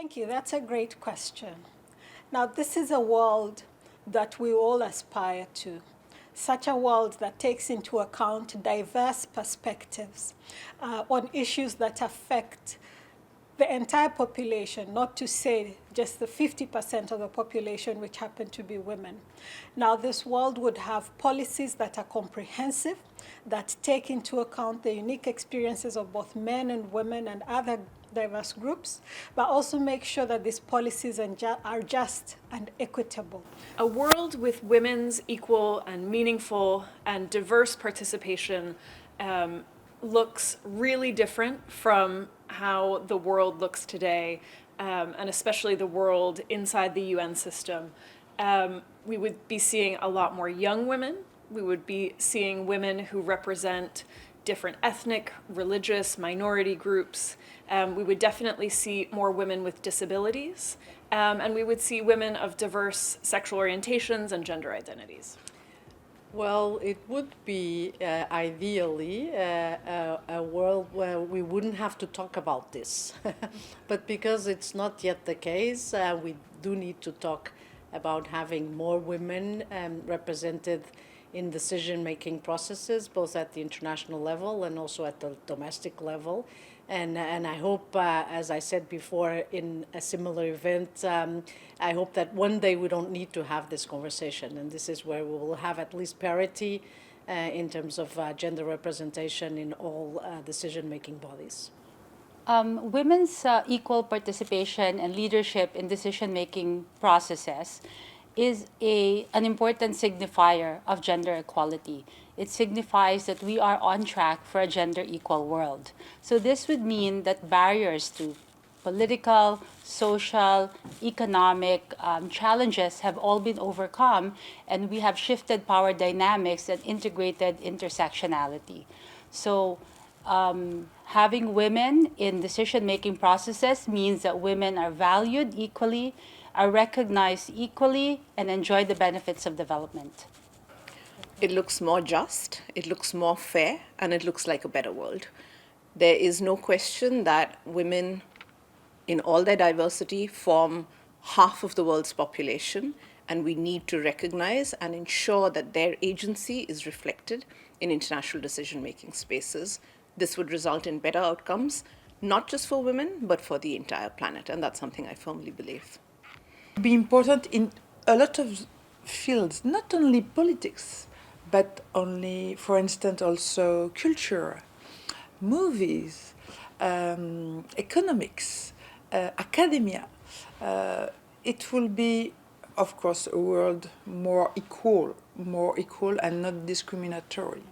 Thank you. That's a great question. Now, this is a world that we all aspire to, such a world that takes into account diverse perspectives on issues that affect the entire population, not to say just the 50% of the population, which happen to be women. Now, this world would have policies that are comprehensive, that take into account the unique experiences of both men and women and other diverse groups, but also make sure that these policies are just and equitable. A world with women's equal and meaningful and diverse participation looks really different from how the world looks today, and especially the world inside the UN system. We would be seeing a lot more young women. We would be seeing women who represent different ethnic, religious, minority groups. We would definitely see more women with disabilities, and we would see women of diverse sexual orientations and gender identities. Well, it would be ideally a world where we wouldn't have to talk about this. But because it's not yet the case, we do need to talk about having more women represented in decision-making processes, both at the international level and also at the domestic level. And I hope, as I said before in a similar event, I hope that one day we don't need to have this conversation. And this is where we will have at least parity in terms of gender representation in all decision-making bodies. Women's equal participation and leadership in decision-making processes is an important signifier of gender equality. It signifies that we are on track for a gender equal world. So this would mean that barriers to political, social, economic challenges have all been overcome, and we have shifted power dynamics and integrated intersectionality. So having women in decision-making processes means that women are valued equally, are recognized equally, and enjoy the benefits of development. It looks more just, it looks more fair, and it looks like a better world. There is no question that women, in all their diversity, form half of the world's population, and we need to recognize and ensure that their agency is reflected in international decision-making spaces. This would result in better outcomes, not just for women, but for the entire planet, and that's something I firmly believe. Be important in a lot of fields, not only politics, but only, for instance, also culture, movies, economics, academia. It will be, of course, a world more equal and not discriminatory.